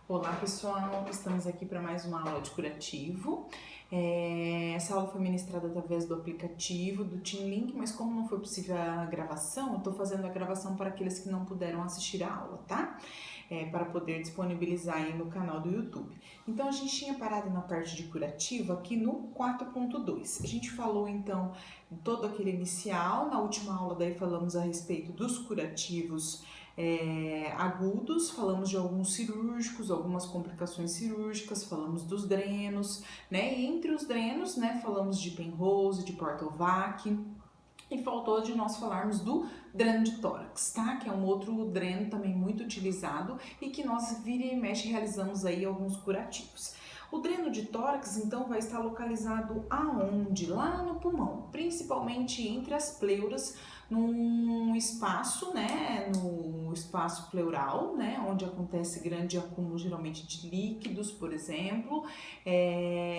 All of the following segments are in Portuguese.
Olá pessoal, estamos aqui para mais uma aula de curativo. Essa aula foi ministrada através do aplicativo do TeamLink, mas como não foi possível a gravação, eu estou fazendo a gravação para aqueles que não puderam assistir a aula, tá? Para poder disponibilizar aí no canal do YouTube. Então a gente tinha parado na parte de curativo aqui no 4.2. A gente falou então todo aquele inicial, na última aula daí falamos a respeito dos curativos agudos, falamos de alguns cirúrgicos, algumas complicações cirúrgicas, falamos dos drenos, né? E entre os drenos, né, falamos de Penrose, de Portovac, e faltou de nós falarmos do dreno de tórax, tá? Que é um outro dreno também muito utilizado e que nós vira e mexe realizamos aí alguns curativos. O dreno de tórax, então, vai estar localizado aonde? Lá no pulmão, principalmente entre as pleuras, num espaço, né, no espaço pleural, né, onde acontece grande acúmulo geralmente de líquidos, por exemplo.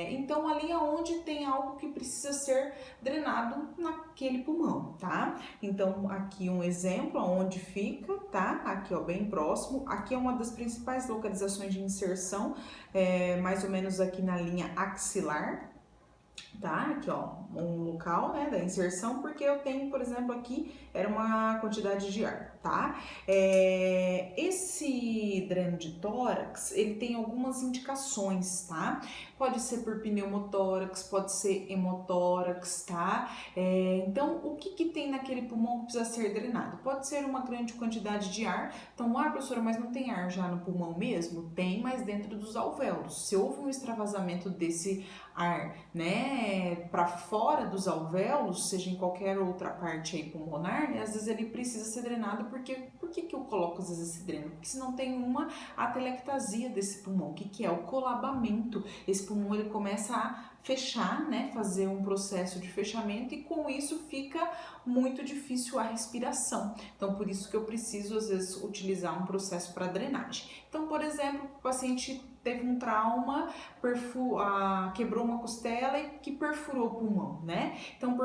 Então, ali é onde tem algo que precisa ser drenado naquele pulmão, tá? Então, aqui um exemplo onde fica, tá? Aqui, ó, bem próximo. Aqui é uma das principais localizações de inserção, mais ou menos aqui na linha axilar, tá? Aqui, ó, um local, né, da inserção, porque eu tenho, por exemplo, aqui era uma quantidade de ar, tá? Esse dreno de tórax, ele tem algumas indicações, tá? Pode ser por pneumotórax, pode ser hemotórax, tá? Então, o que tem naquele pulmão que precisa ser drenado? Pode ser uma grande quantidade de ar. Então, professora, mas não tem ar já no pulmão mesmo? Tem, mas dentro dos alvéolos. Se houve um extravasamento desse ar, né, para fora dos alvéolos, seja em qualquer outra parte aí pulmonar, né, às vezes ele precisa ser drenado, porque por que eu coloco às vezes esse dreno? Porque se não tem uma atelectasia desse pulmão, que é o colabamento. Esse pulmão ele começa a fechar, né, fazer um processo de fechamento e com isso fica muito difícil a respiração. Então, por isso que eu preciso às vezes utilizar um processo para drenagem. Então, por exemplo, o paciente teve um trauma, quebrou uma costela e que perfurou o pulmão, né? Então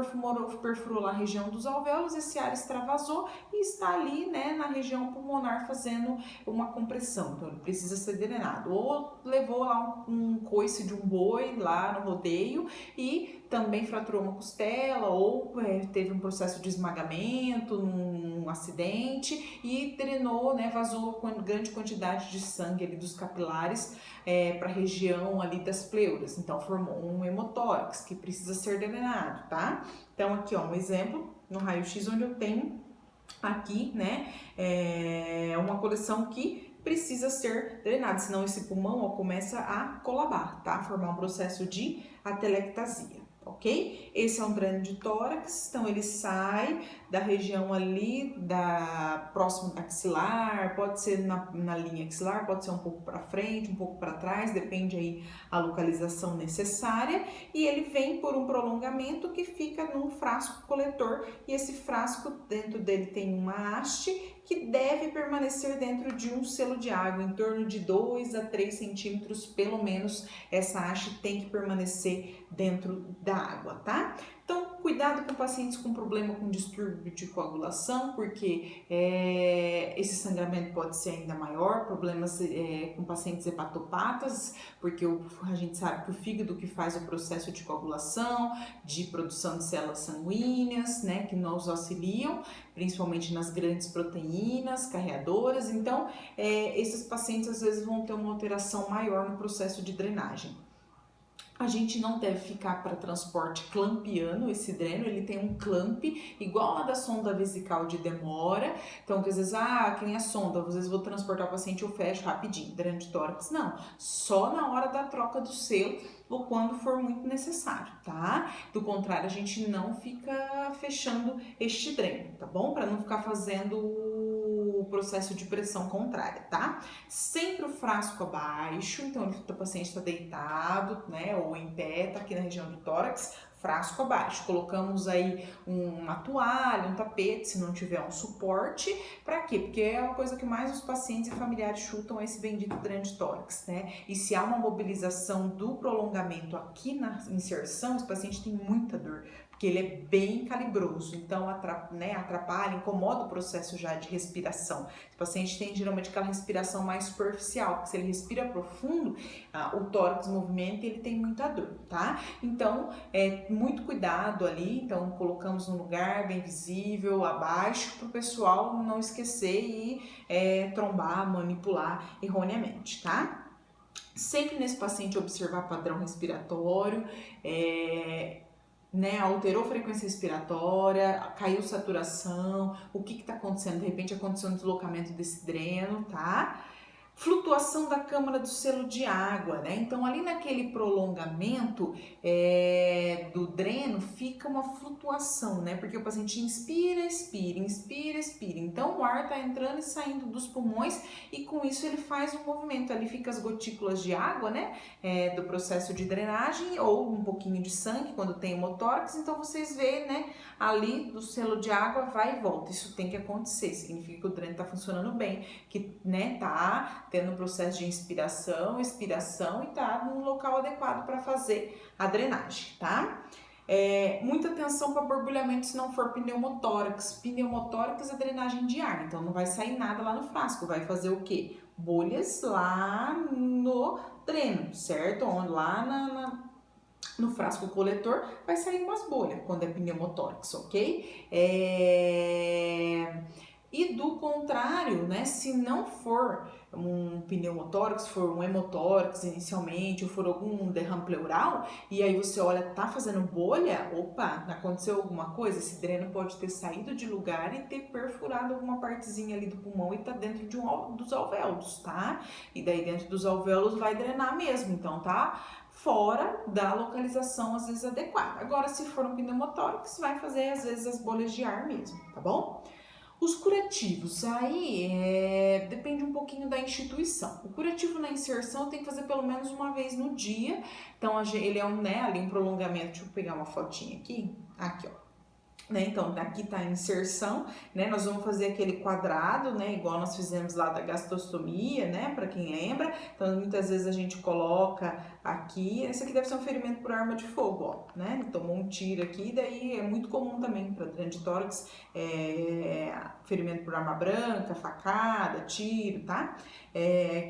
perfurou lá a região dos alvéolos, esse ar extravasou e está ali, né, na região pulmonar fazendo uma compressão, então ele precisa ser drenado. Ou levou lá um coice de um boi lá no rodeio e também fraturou uma costela, ou teve um processo de esmagamento num acidente e drenou, né, vazou com grande quantidade de sangue ali dos capilares para a região ali das pleuras, então formou um hemotórax que precisa ser drenado, tá? Então aqui, ó, um exemplo no raio-x onde eu tenho aqui, né, uma coleção que precisa ser drenada, senão esse pulmão, ó, começa a colabar, tá? Formar um processo de atelectasia. Ok? Esse é um dreno de tórax, então ele sai da região ali próximo da axilar, pode ser na linha axilar, pode ser um pouco para frente, um pouco para trás, depende aí a localização necessária, e ele vem por um prolongamento que fica num frasco coletor, e esse frasco dentro dele tem uma haste que deve permanecer dentro de um selo de água, em torno de 2 a 3 centímetros, pelo menos essa haste tem que permanecer dentro da água, tá? Então, cuidado com pacientes com problema com distúrbio de coagulação, porque esse sangramento pode ser ainda maior, problemas com pacientes hepatopatas, porque a gente sabe que o fígado que faz o processo de coagulação, de produção de células sanguíneas, né, que nos auxiliam, principalmente nas grandes proteínas carreadoras. Então, esses pacientes às vezes vão ter uma alteração maior no processo de drenagem. A gente não deve ficar para transporte clampiano esse dreno, ele tem um clamp, igual lá da sonda vesical de demora. Então, que às vezes, que nem a sonda, às vezes vou transportar o paciente, eu fecho rapidinho, dreno de tórax. Não, só na hora da troca do selo ou quando for muito necessário, tá? Do contrário, a gente não fica fechando este dreno, tá bom? Para não ficar fazendo o processo de pressão contrária, tá? Sempre o frasco abaixo, então o paciente está deitado, né, ou em pé, tá aqui na região do tórax, frasco abaixo. Colocamos aí uma toalha, um tapete, se não tiver um suporte. Para quê? Porque é uma coisa que mais os pacientes e familiares chutam esse bendito dreno de tórax, né? E se há uma mobilização do prolongamento aqui na inserção, esse paciente tem muita dor, porque ele é bem calibroso, então atrapalha, incomoda o processo já de respiração. O paciente tem geralmente aquela respiração mais superficial, porque se ele respira profundo, o tórax movimenta e ele tem muita dor, tá? Então, muito cuidado ali, então colocamos no lugar bem visível, abaixo, para o pessoal não esquecer e trombar, manipular erroneamente, tá? Sempre nesse paciente observar padrão respiratório, alterou a frequência respiratória, caiu saturação, o que está acontecendo? De repente aconteceu um deslocamento desse dreno, tá? Flutuação da câmara do selo de água, né? Então, ali naquele prolongamento do dreno, fica uma flutuação, né? Porque o paciente inspira, expira, inspira, expira. Então, o ar tá entrando e saindo dos pulmões e com isso ele faz um movimento. Ali fica as gotículas de água, né? Do processo de drenagem ou um pouquinho de sangue quando tem hemotórax. Então, vocês veem, né? Ali do selo de água vai e volta. Isso tem que acontecer. Significa que o dreno tá funcionando bem, que, né? Tá tendo um processo de inspiração, expiração e tá no local adequado para fazer a drenagem, tá? Muita atenção para borbulhamento se não for pneumotórax. Pneumotórax é drenagem de ar, então não vai sair nada lá no frasco, vai fazer o quê? Bolhas lá no dreno, certo? Lá no frasco coletor vai sair umas bolhas quando é pneumotórax, ok? E do contrário, né, se não for um pneumotórax, for um hemotórax inicialmente, ou for algum derrame pleural, e aí você olha, tá fazendo bolha, opa, aconteceu alguma coisa, esse dreno pode ter saído de lugar e ter perfurado alguma partezinha ali do pulmão e tá dentro dos alvéolos, tá? E daí dentro dos alvéolos vai drenar mesmo, então tá fora da localização às vezes adequada. Agora, se for um pneumotórax, vai fazer às vezes as bolhas de ar mesmo, tá bom? Os curativos, aí depende um pouquinho da instituição. O curativo na inserção tem que fazer pelo menos uma vez no dia. Então, ele é ali um prolongamento. Deixa eu pegar uma fotinha aqui. Aqui, ó. Então, aqui tá a inserção, né? Nós vamos fazer aquele quadrado, né? Igual nós fizemos lá da gastrostomia, né? Para quem lembra. Então, muitas vezes a gente coloca aqui. Esse aqui deve ser um ferimento por arma de fogo, ó, né? Ele tomou um tiro aqui, daí é muito comum também para dreno de tórax, ferimento por arma branca, facada, tiro, tá?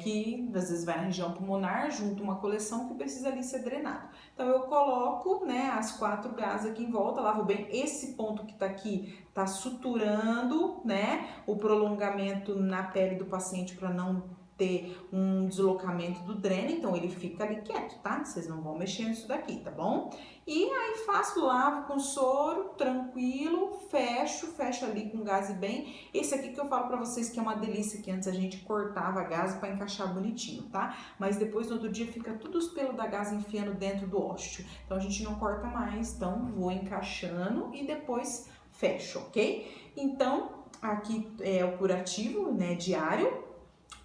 Que às vezes vai na região pulmonar, junto uma coleção que precisa ali ser drenado. Então, eu coloco, né, as 4 gases aqui em volta, lavo bem esse ponto que tá aqui, tá suturando, né, o prolongamento na pele do paciente para não ter um deslocamento do dreno, então ele fica ali quieto, tá? Vocês não vão mexer nisso daqui, tá bom? E aí lavo com soro, tranquilo, fecho ali com gaze bem. Esse aqui que eu falo pra vocês que é uma delícia, que antes a gente cortava a gaze pra encaixar bonitinho, tá? Mas depois no outro dia fica tudo os pelos da gaze enfiando dentro do ósteo. Então a gente não corta mais, então vou encaixando e depois fecho, ok? Então aqui é o curativo, né, diário.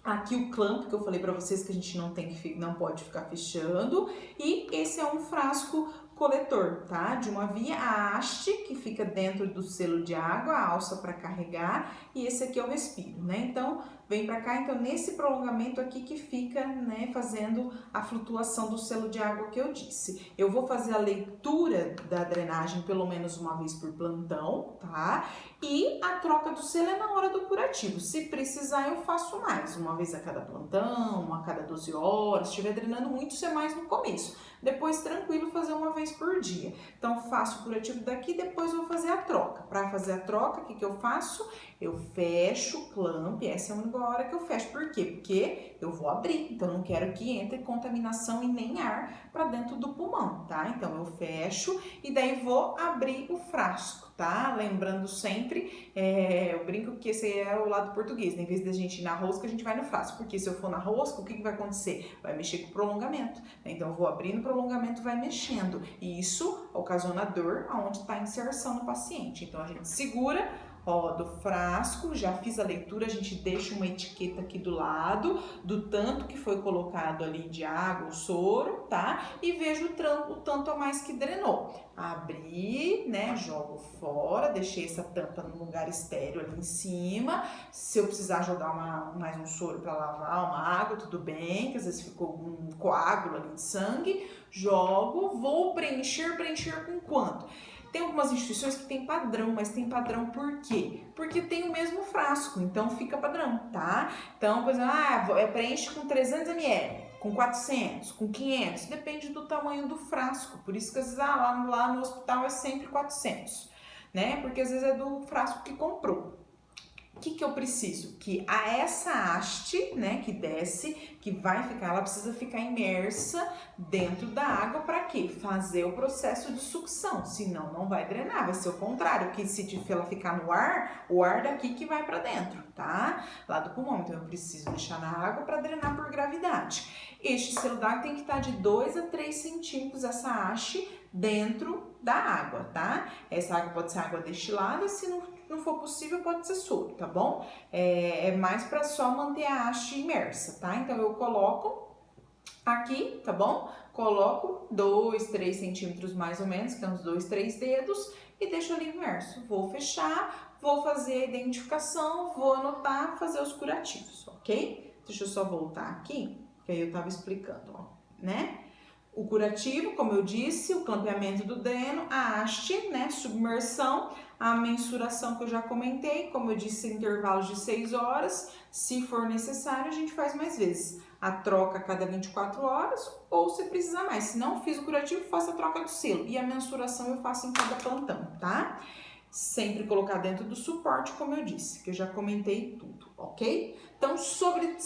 Aqui o clamp que eu falei para vocês que a gente não pode ficar fechando, e esse é um frasco coletor, tá? De uma via, a haste que fica dentro do selo de água, a alça para carregar, e esse aqui é o respiro, né? Então, vem para cá, então nesse prolongamento aqui que fica, né, fazendo a flutuação do selo de água que eu disse. Eu vou fazer a leitura da drenagem pelo menos uma vez por plantão, tá? E a troca do selo é na hora do curativo. Se precisar, eu faço mais, uma vez a cada plantão, uma a cada 12 horas. Se estiver drenando muito, isso é mais no começo. Depois, tranquilo, fazer uma vez por dia. Então, faço o curativo daqui, depois vou fazer a troca. Para fazer a troca, o que eu faço? Eu fecho o clamp, essa é a única hora que eu fecho. Por quê? Porque eu vou abrir, então não quero que entre contaminação e nem ar para dentro do pulmão, tá? Então, eu fecho e daí vou abrir o frasco, tá? Lembrando sempre, eu brinco que esse é o lado português, né? Em vez de a gente ir na rosca, a gente vai no frasco, porque se eu for na rosca, o que vai acontecer? Vai mexer com o prolongamento, né? Então eu vou abrindo o prolongamento, vai mexendo, e isso ocasiona dor aonde está a inserção no paciente. Então a gente segura, ó, do frasco, já fiz a leitura, a gente deixa uma etiqueta aqui do lado, do tanto que foi colocado ali de água, o soro, tá? E vejo o tanto a mais que drenou. Abri, né, jogo fora, deixei essa tampa num lugar estéreo ali em cima. Se eu precisar jogar mais um soro para lavar, uma água, tudo bem, que às vezes ficou um coágulo ali de sangue, jogo, vou preencher com quanto? Tem algumas instituições que tem padrão, mas tem padrão por quê? Porque tem o mesmo frasco, então fica padrão, tá? Então, por exemplo, preenche com 300 ml, com 400, com 500, depende do tamanho do frasco. Por isso que às vezes lá no hospital é sempre 400, né? Porque às vezes é do frasco que comprou. O que eu preciso? Que essa haste, né, que desce, que vai ficar, ela precisa ficar imersa dentro da água para quê? Fazer o processo de sucção, senão não vai drenar, vai ser o contrário, que se ela ficar no ar, o ar daqui que vai para dentro, tá? Lá do pulmão, então eu preciso deixar na água para drenar por gravidade. Este celular tem que estar de 2 a 3 centímetros, essa haste, dentro da água, tá? Essa água pode ser água destilada, se não for possível, pode ser soro, tá bom? É mais para só manter a haste imersa, tá? Então, eu coloco aqui, tá bom? Coloco 2, 3 centímetros mais ou menos, que é uns 2, 3 dedos, e deixo ali imerso. Vou fechar, vou fazer a identificação, vou anotar, fazer os curativos, ok? Deixa eu só voltar aqui, que aí eu tava explicando, ó, né? O curativo, como eu disse, o clampeamento do dreno, a haste, né, submersão, a mensuração que eu já comentei, como eu disse, intervalos de 6 horas, se for necessário a gente faz mais vezes. A troca a cada 24 horas ou se precisar mais. Se não fiz o curativo, faço a troca do selo e a mensuração eu faço em cada plantão, tá? Sempre colocar dentro do suporte, como eu disse, que eu já comentei tudo, ok? Então, sobre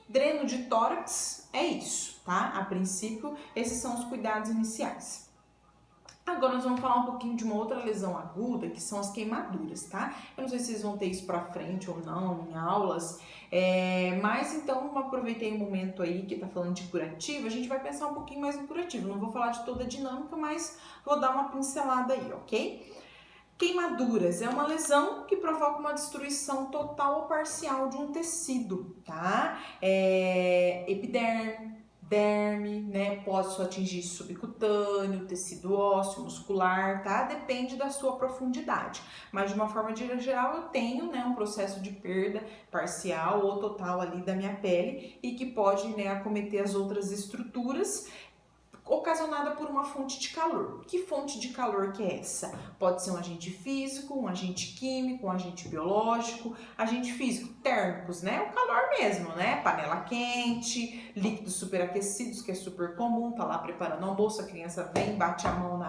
dreno de tórax, é isso, tá? A princípio, esses são os cuidados iniciais. Agora nós vamos falar um pouquinho de uma outra lesão aguda, que são as queimaduras, tá? Eu não sei se vocês vão ter isso pra frente ou não, em aulas, mas então aproveitei um momento aí que tá falando de curativo, a gente vai pensar um pouquinho mais no curativo. Não vou falar de toda a dinâmica, mas vou dar uma pincelada aí, ok? Queimaduras é uma lesão que provoca uma destruição total ou parcial de um tecido, tá? Epiderme, derme, né? Pode só atingir subcutâneo, tecido ósseo, muscular, tá? Depende da sua profundidade. Mas de uma forma geral eu tenho, né, um processo de perda parcial ou total ali da minha pele e que pode, né, acometer as outras estruturas, ocasionada por uma fonte de calor. Que fonte de calor que é essa? Pode ser um agente físico, um agente químico, um agente biológico. Agente físico, térmicos, né? O calor mesmo, né? Panela quente, líquidos superaquecidos, que é super comum, tá lá preparando o almoço, a criança vem, bate a mão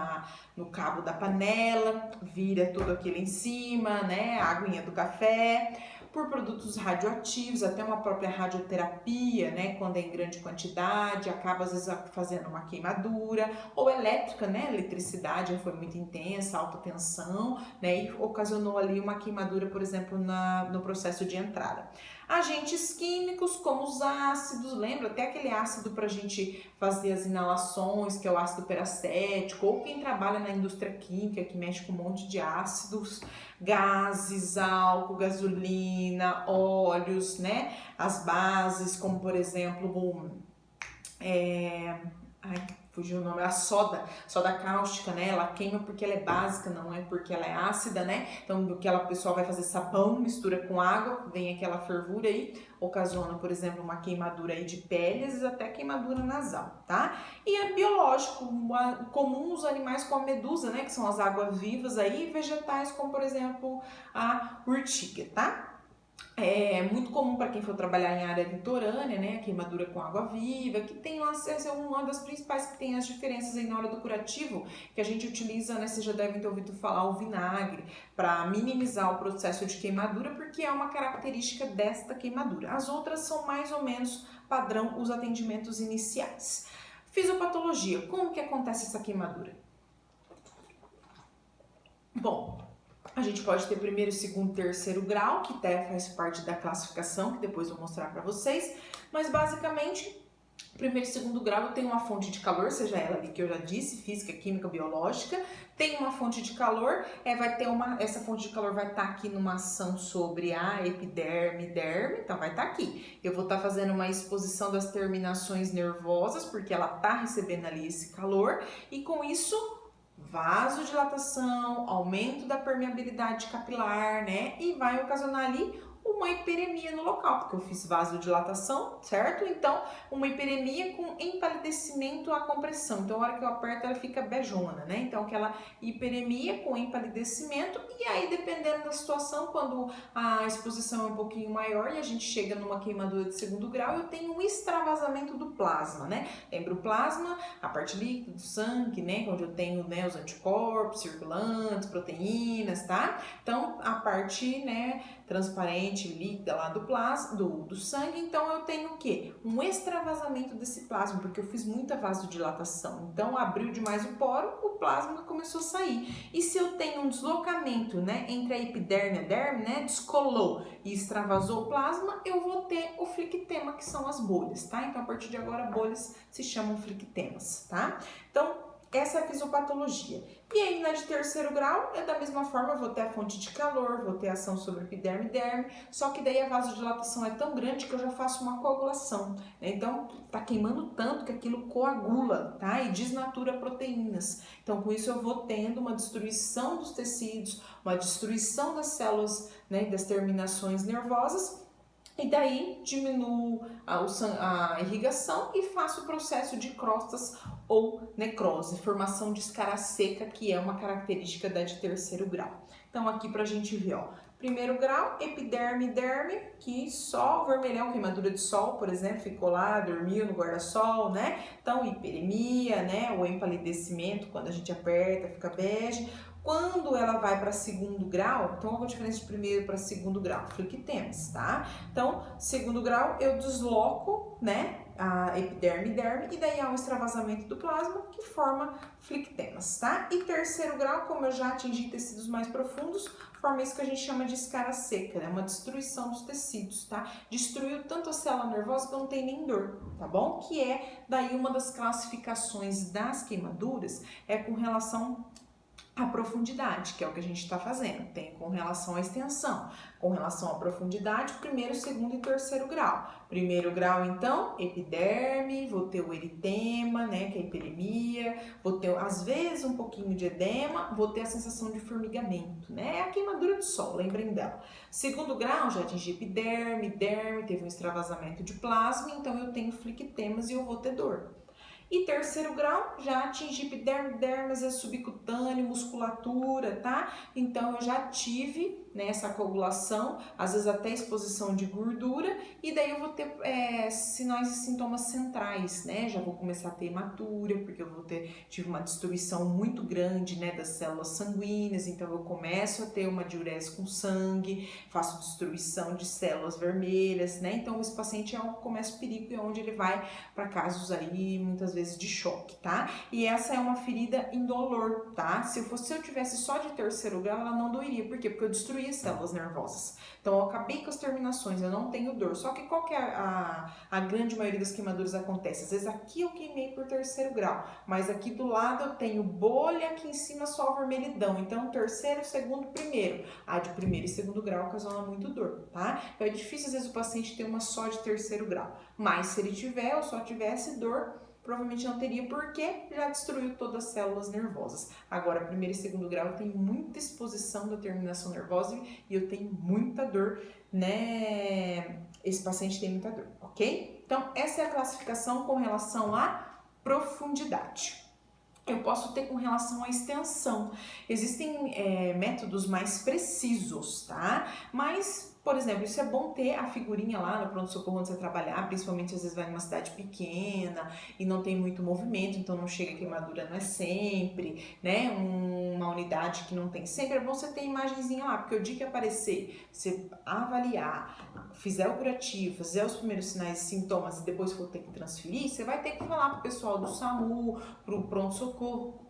no cabo da panela, vira tudo aquilo em cima, né? A aguinha do café. Por produtos radioativos, até uma própria radioterapia, né, quando é em grande quantidade, acaba às vezes fazendo uma queimadura, ou elétrica, né, eletricidade foi muito intensa, alta tensão, né, e ocasionou ali uma queimadura, por exemplo, no processo de entrada. Agentes químicos, como os ácidos, lembra? Até aquele ácido para a gente fazer as inalações, que é o ácido peracético, ou quem trabalha na indústria química, que mexe com um monte de ácidos, gases, álcool, gasolina, óleos, né? As bases, como por exemplo, fugiu o nome, a soda cáustica, né? Ela queima porque ela é básica, não é porque ela é ácida, né? Então, aquela pessoa vai fazer sabão, mistura com água, vem aquela fervura aí, ocasiona, por exemplo, uma queimadura aí de pele, às vezes até queimadura nasal, tá? E é biológico, comum os animais como a medusa, né? Que são as águas-vivas aí, e vegetais como, por exemplo, a urtiga, tá? É muito comum para quem for trabalhar em área litorânea, né, a queimadura com água viva, que tem lá, essa é uma das principais que tem as diferenças aí na hora do curativo, que a gente utiliza, né, vocês já devem ter ouvido falar, o vinagre, para minimizar o processo de queimadura, porque é uma característica desta queimadura. As outras são mais ou menos padrão os atendimentos iniciais. Fisiopatologia, como que acontece essa queimadura? Bom, a gente pode ter primeiro, segundo, terceiro grau, que até faz parte da classificação, que depois vou mostrar para vocês, mas basicamente, primeiro e segundo grau eu tenho uma fonte de calor, seja ela ali que eu já disse, física, química, biológica, tem uma fonte de calor, essa fonte de calor vai estar aqui numa ação sobre a epiderme, derme, então vai estar aqui. Eu vou estar fazendo uma exposição das terminações nervosas, porque ela está recebendo ali esse calor, e com isso vasodilatação, aumento da permeabilidade capilar, né? E vai ocasionar ali uma hiperemia no local, porque eu fiz vasodilatação, certo? Então, uma hiperemia com empalidecimento à compressão. Então, a hora que eu aperto, ela fica bejona, né? Então, aquela hiperemia com empalidecimento, e aí, dependendo da situação, quando a exposição é um pouquinho maior e a gente chega numa queimadura de segundo grau, eu tenho um extravasamento do plasma, né? Lembra o plasma, a parte líquida do sangue, né? Onde eu tenho, né, os anticorpos circulantes, proteínas, tá? Então, a parte, né, transparente, líquida lá do plasma, do sangue, então eu tenho o quê? Um extravasamento desse plasma, porque eu fiz muita vasodilatação. Então, abriu demais o poro, o plasma começou a sair. E se eu tenho um deslocamento, né, entre a epiderme e a derme, né, descolou e extravasou o plasma, eu vou ter o flictema, que são as bolhas, tá? Então, a partir de agora, bolhas se chamam flictemas, tá? Então, essa é a fisiopatologia. E aí, na de terceiro grau, é da mesma forma, eu vou ter a fonte de calor, vou ter ação sobre epiderme e derme, só que daí a vasodilatação é tão grande que eu já faço uma coagulação, né? Então, tá queimando tanto que aquilo coagula, tá? E desnatura proteínas. Então, com isso eu vou tendo uma destruição dos tecidos, uma destruição das células, né, das terminações nervosas, e daí diminuo a irrigação e faço o processo de crostas ou necrose, formação de escara seca, que é uma característica da de terceiro grau. Então aqui pra gente ver, ó, primeiro grau, epiderme e derme, que só o vermelhão, queimadura de sol, por exemplo, ficou lá, dormiu no guarda-sol, né? Então hiperemia, né, o empalidecimento, quando a gente aperta, fica bege. Quando ela vai para segundo grau, então qual é a diferença de primeiro para segundo grau? Flictemas, tá? Então, segundo grau, eu desloco, né, a epiderme e derme, e daí há um extravasamento do plasma que forma flictemas, tá? E terceiro grau, como eu já atingi tecidos mais profundos, forma isso que a gente chama de escara seca, né? Uma destruição dos tecidos, tá? Destruiu tanto a célula nervosa que não tem nem dor, tá bom? Que é daí uma das classificações das queimaduras, é com relação a profundidade, que é o que a gente está fazendo, tem com relação à extensão, com relação à profundidade, primeiro, segundo e terceiro grau. Primeiro grau, então, epiderme, vou ter o eritema, né, que é a hiperemia, vou ter, às vezes, um pouquinho de edema, vou ter a sensação de formigamento, né, é a queimadura do sol, lembrem dela. Segundo grau, já atingi epiderme, derme, teve um extravasamento de plasma, então eu tenho flictemas e eu vou ter dor. E terceiro grau, já atingi epiderme, derme, às vezes subcutâneo, musculatura, tá? Então, eu já tive, né, essa coagulação, às vezes até exposição de gordura, e daí eu vou ter sinais e sintomas centrais, né? Já vou começar a ter hematura, porque eu tive uma destruição muito grande, né, das células sanguíneas, então eu começo a ter uma diurese com sangue, faço destruição de células vermelhas, né? Então, esse paciente começa o perigo, é onde ele vai para casos aí, muitas vezes, de choque, tá? E essa é uma ferida indolor, tá? Se eu tivesse só de terceiro grau, ela não doeria. Por quê? Porque eu destruí as células nervosas. Então, eu acabei com as terminações, eu não tenho dor. Só que qual que é a grande maioria das queimaduras acontece? Às vezes aqui eu queimei por terceiro grau, mas aqui do lado eu tenho bolha, aqui em cima só vermelhidão. Então, terceiro, segundo, primeiro. A de primeiro e segundo grau ocasiona muito dor, tá? Então, é difícil às vezes o paciente ter uma só de terceiro grau. Mas se ele tiver ou só tivesse dor, provavelmente não teria, porque já destruiu todas as células nervosas. Agora, primeiro e segundo grau, eu tenho muita exposição da terminação nervosa e eu tenho muita dor, né? Esse paciente tem muita dor, ok? Então, essa é a classificação com relação à profundidade. Eu posso ter com relação à extensão. Existem métodos mais precisos, tá? Mas, por exemplo, isso é bom ter a figurinha lá no pronto-socorro onde você trabalhar, principalmente às vezes vai numa cidade pequena e não tem muito movimento, então não chega queimadura, não é sempre, né? Uma unidade que não tem sempre, é bom você ter imagenzinha lá, porque o dia que aparecer, você avaliar, fizer o curativo, fizer os primeiros sinais e sintomas e depois for ter que transferir, você vai ter que falar pro pessoal do SAMU, pro pronto-socorro,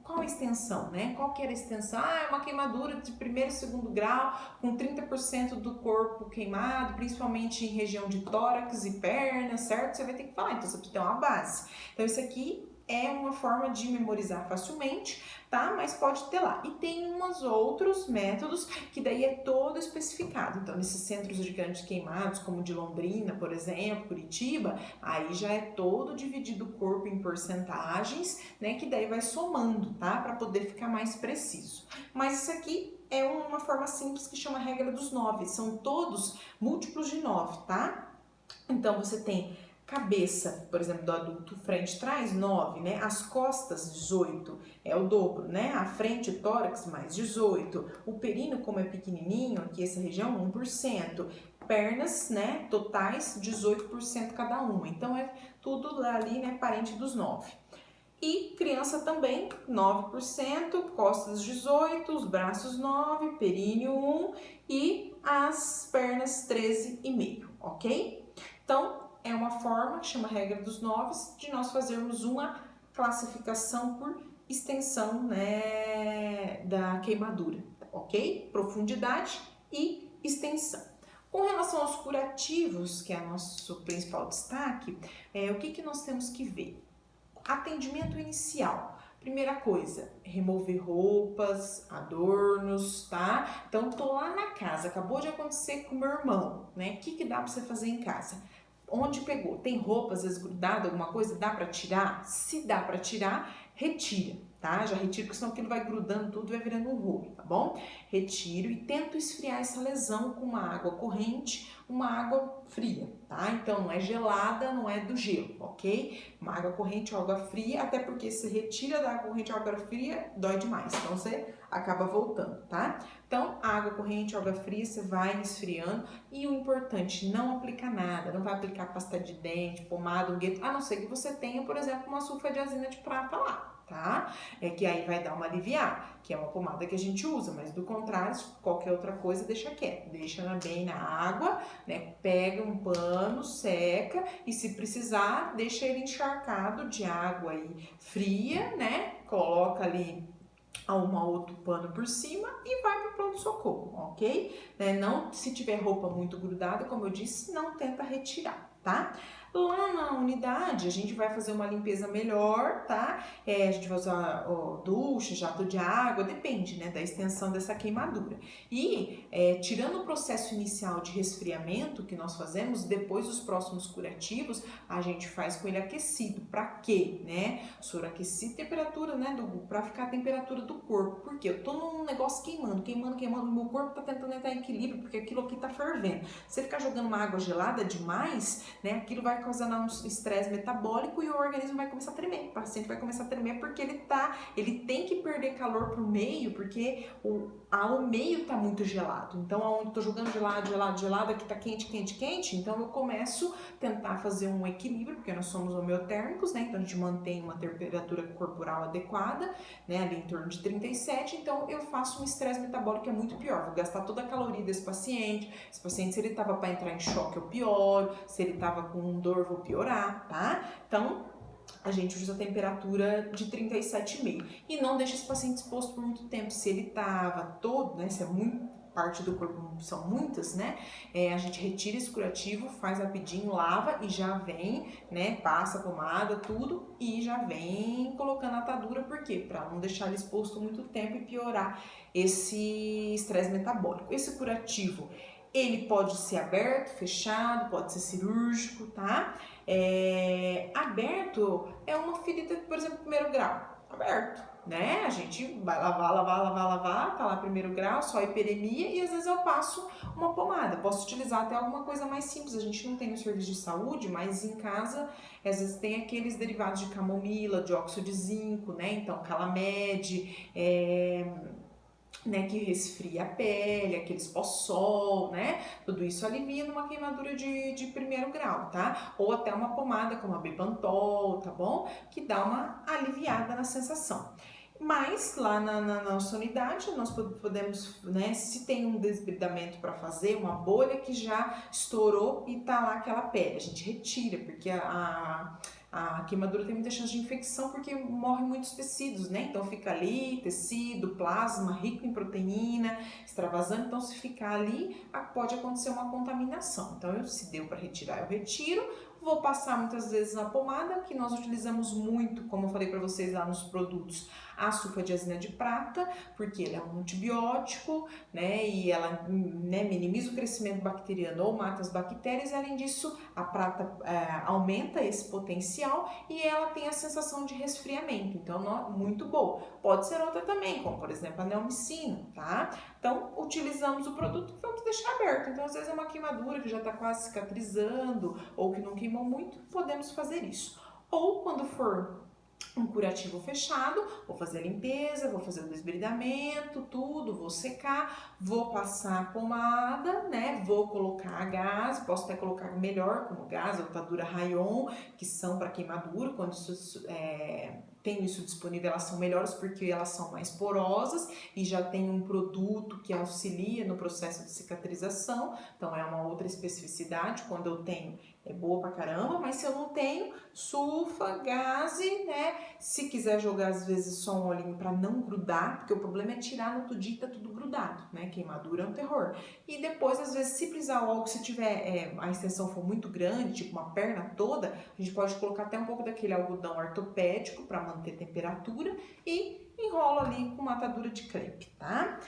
qual a extensão, né? Qual que era a extensão? Ah, é uma queimadura de primeiro e segundo grau, com 30% do corpo queimado, principalmente em região de tórax e perna, certo? Você vai ter que falar, então você precisa ter uma base. Então, isso aqui é uma forma de memorizar facilmente, tá? Mas pode ter lá. E tem uns outros métodos que daí é todo especificado. Então, nesses centros de grandes queimados, como de Londrina, por exemplo, Curitiba, aí já é todo dividido o corpo em porcentagens, né? Que daí vai somando, tá? Para poder ficar mais preciso. Mas isso aqui é uma forma simples que chama regra dos 9. São todos múltiplos de 9, tá? Então, você tem cabeça, por exemplo, do adulto, frente e trás, 9, né? As costas, 18, é o dobro, né? A frente, o tórax, mais 18. O períneo, como é pequenininho, aqui essa região, 1%. Pernas, né, totais, 18% cada uma. Então, é tudo ali, né, parente dos 9. E criança também, 9%, costas 18, os braços 9, períneo 1 e as pernas 13,5, ok? Então, é uma forma, chama regra dos 9, de nós fazermos uma classificação por extensão, né, da queimadura, ok? Profundidade e extensão. Com relação aos curativos, que é o nosso principal destaque, o que nós temos que ver? Atendimento inicial. Primeira coisa, remover roupas, adornos, tá? Então, tô lá na casa, acabou de acontecer com meu irmão, né? O que dá pra você fazer em casa? Onde pegou? Tem roupa, às vezes grudada, alguma coisa? Dá pra tirar? Se dá pra tirar, retira, tá? Já retiro, porque senão aquilo vai grudando tudo e vai virando um rolo, tá bom? Retiro e tento esfriar essa lesão com uma água corrente, uma água fria, tá? Então, não é gelada, não é do gelo, ok? Uma água corrente ou água fria, até porque se retira da água corrente ou água fria, dói demais, então você acaba voltando, tá? Então, água corrente, água fria, você vai esfriando e o importante, não aplicar nada, não vai aplicar pasta de dente, pomada, unguento, a não ser que você tenha, por exemplo, uma sulfadiazina de prata lá, tá? É que aí vai dar uma aliviada, que é uma pomada que a gente usa, mas do contrário, qualquer outra coisa deixa quieto, deixa bem na água, né? Pega um pano, seca e se precisar, deixa ele encharcado de água aí fria, né? Coloca ali um outro pano por cima e vai para o pronto-socorro, ok? Não, se tiver roupa muito grudada, como eu disse, não tenta retirar, tá? Lá na unidade, a gente vai fazer uma limpeza melhor, tá? A gente vai usar ducha, jato de água, depende, né, da extensão dessa queimadura. E, tirando o processo inicial de resfriamento que nós fazemos, depois os próximos curativos, a gente faz com ele aquecido. Pra quê, né? Soro aquecido, temperatura, né, pra ficar a temperatura do corpo. Porque eu tô num negócio queimando, o meu corpo tá tentando entrar em equilíbrio, porque aquilo aqui tá fervendo. Se você ficar jogando uma água gelada demais, né, aquilo vai causando um estresse metabólico e o organismo vai começar a tremer. O paciente vai começar a tremer porque ele tem que perder calor pro meio, porque o meio tá muito gelado. Então, aonde eu tô jogando gelado, aqui tá quente, então eu começo a tentar fazer um equilíbrio, porque nós somos homeotérmicos, né? Então a gente mantém uma temperatura corporal adequada, né? Ali em torno de 37, então eu faço um estresse metabólico que é muito pior. Vou gastar toda a caloria desse paciente. Esse paciente, se ele tava para entrar em choque, eu pioro. Se ele tava com dor, vou piorar, tá? Então, a gente usa a temperatura de 37,5 e não deixa esse paciente exposto por muito tempo. Se ele tava todo, né, se é muito parte do corpo, são muitas, né, a gente retira esse curativo, faz rapidinho, lava e já vem, né, passa a pomada, tudo e já vem colocando a atadura, por quê? Para não deixar ele exposto muito tempo e piorar esse estresse metabólico. Esse curativo, ele pode ser aberto, fechado, pode ser cirúrgico, tá? Aberto é uma ferida, por exemplo, primeiro grau, aberto, né? A gente vai lavar, tá lá primeiro grau, só hiperemia e às vezes eu passo uma pomada. Posso utilizar até alguma coisa mais simples, a gente não tem no serviço de saúde, mas em casa às vezes tem aqueles derivados de camomila, dióxido de zinco, né? Então, Calamed, né, que resfria a pele, aqueles pó-sol, né? Tudo isso alivia numa queimadura de primeiro grau, tá? Ou até uma pomada como a Bepantol, tá bom? Que dá uma aliviada na sensação. Mas lá na nossa unidade nós podemos, né, se tem um desbridamento para fazer, uma bolha que já estourou e tá lá aquela pele, a gente retira, porque a queimadura tem muita chance de infecção porque morrem muitos tecidos, né? Então fica ali tecido, plasma, rico em proteína, extravasando. Então se ficar ali, pode acontecer uma contaminação. Então se deu para retirar, eu retiro. vou passar muitas vezes na pomada, que nós utilizamos muito, como eu falei para vocês lá nos produtos, a sulfadiazina de prata, porque ele é um antibiótico, né, e ela, né, minimiza o crescimento bacteriano ou mata as bactérias, e além disso, a prata aumenta esse potencial e ela tem a sensação de resfriamento, então muito boa. Pode ser outra também, como por exemplo a neomicina, tá? Então, utilizamos o produto e vamos deixar aberto. Então, às vezes é uma queimadura que já está quase cicatrizando ou que não queimou muito, podemos fazer isso. Ou quando for um curativo fechado, vou fazer a limpeza, vou fazer o desbridamento, tudo, vou secar, vou passar a pomada, né? Vou colocar a gás, posso até colocar melhor, como gás, Otadura Rayon, que são para queimadura, quando tem isso disponível, elas são melhores porque elas são mais porosas e já tem um produto que auxilia no processo de cicatrização, então é uma outra especificidade. Quando eu tenho, é boa pra caramba, mas se eu não tenho, sulfa, gaze, né? Se quiser jogar às vezes só um olhinho para não grudar, porque o problema é tirar no outro dia e tá tudo grudado, né? Queimadura é um terror. E depois, às vezes, se precisar algo, se tiver a extensão for muito grande, tipo uma perna toda, a gente pode colocar até um pouco daquele algodão ortopédico para manter temperatura e enrola ali com uma atadura de crepe, tá?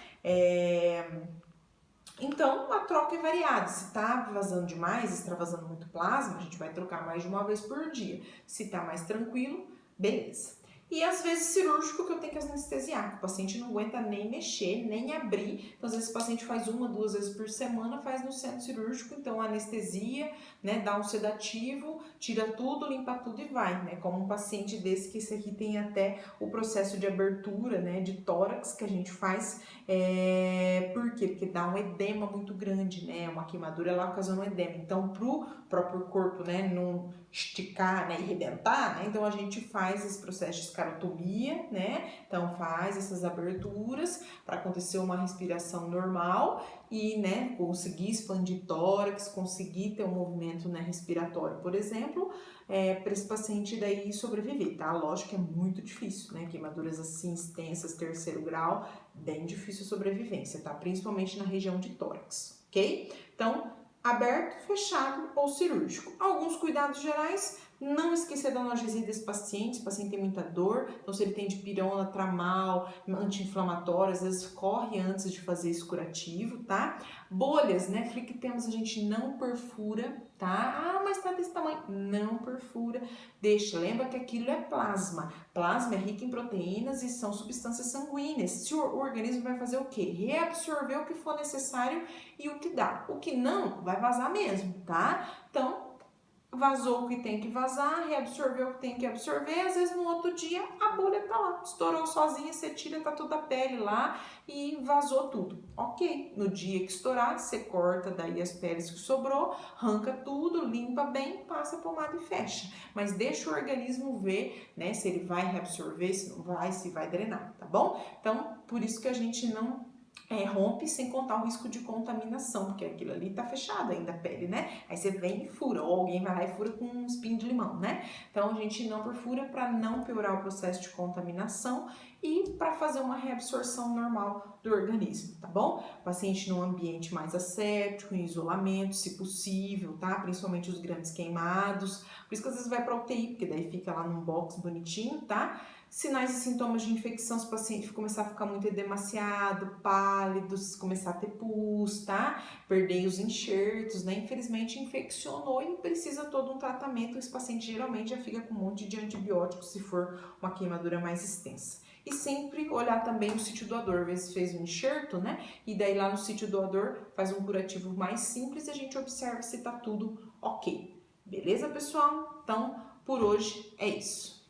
Então, a troca é variada. Se está vazando demais, extravasando muito plasma, a gente vai trocar mais de uma vez por dia. Se está mais tranquilo, beleza. E às vezes cirúrgico que eu tenho que anestesiar, que o paciente não aguenta nem mexer, nem abrir. Então, às vezes o paciente faz 1, 2 vezes por semana, faz no centro cirúrgico, então anestesia, né, dá um sedativo, tira tudo, limpa tudo e vai, né? Como um paciente desse, que esse aqui tem até o processo de abertura, né, de tórax que a gente faz. Por quê? Porque dá um edema muito grande, né? Uma queimadura, ela ocasiona um edema. Então, pro próprio corpo, né, não esticar, né, e rebentar, né? Então a gente faz esse processo de escarotomia, né? Então faz essas aberturas para acontecer uma respiração normal e, né, conseguir expandir tórax, conseguir ter um movimento, né, respiratório, por exemplo, para esse paciente daí sobreviver, tá? Lógico que é muito difícil, né? Queimaduras assim extensas, 3º grau, bem difícil a sobrevivência, tá? Principalmente na região de tórax, ok? Então, aberto, fechado ou cirúrgico. Alguns cuidados gerais: não esquecer da analgesia desse paciente. O paciente tem muita dor, então se ele tem dipirona, tramal, anti-inflamatório, às vezes corre antes de fazer esse curativo, tá? Bolhas, né? Flictemos a gente não perfura, tá? Ah, mas tá desse tamanho. Não perfura, deixa. Lembra que aquilo é plasma. Plasma é rico em proteínas e são substâncias sanguíneas. Se o organismo vai fazer o quê? Reabsorver o que for necessário e o que dá. O que não, vai vazar mesmo, tá? Então, vazou o que tem que vazar, reabsorveu o que tem que absorver, às vezes no outro dia a bolha tá lá, estourou sozinha, você tira, tá toda a pele lá e vazou tudo. Ok, no dia que estourar, você corta daí as peles que sobrou, arranca tudo, limpa bem, passa a pomada e fecha. Mas deixa o organismo ver, né, se ele vai reabsorver, se não vai, se vai drenar, tá bom? Então, por isso que a gente não rompe, sem contar o risco de contaminação, porque aquilo ali tá fechado ainda, a pele, né? Aí você vem e fura, ou alguém vai lá e fura com um espinho de limão, né? Então a gente não perfura para não piorar o processo de contaminação e para fazer uma reabsorção normal do organismo, tá bom? Paciente num ambiente mais asséptico, em isolamento, se possível, tá? Principalmente os grandes queimados. Por isso que às vezes vai para UTI, porque daí fica lá num box bonitinho, tá? Sinais e sintomas de infecção: se o paciente começar a ficar muito edemaciado, pálido, se começar a ter pus, tá? Perder os enxertos, né? Infelizmente infeccionou e precisa todo um tratamento. Esse paciente geralmente já fica com um monte de antibióticos se for uma queimadura mais extensa. E sempre olhar também o sítio doador, às vezes fez um enxerto, né? E daí lá no sítio doador faz um curativo mais simples e a gente observa se tá tudo ok. Beleza, pessoal? Então, por hoje é isso.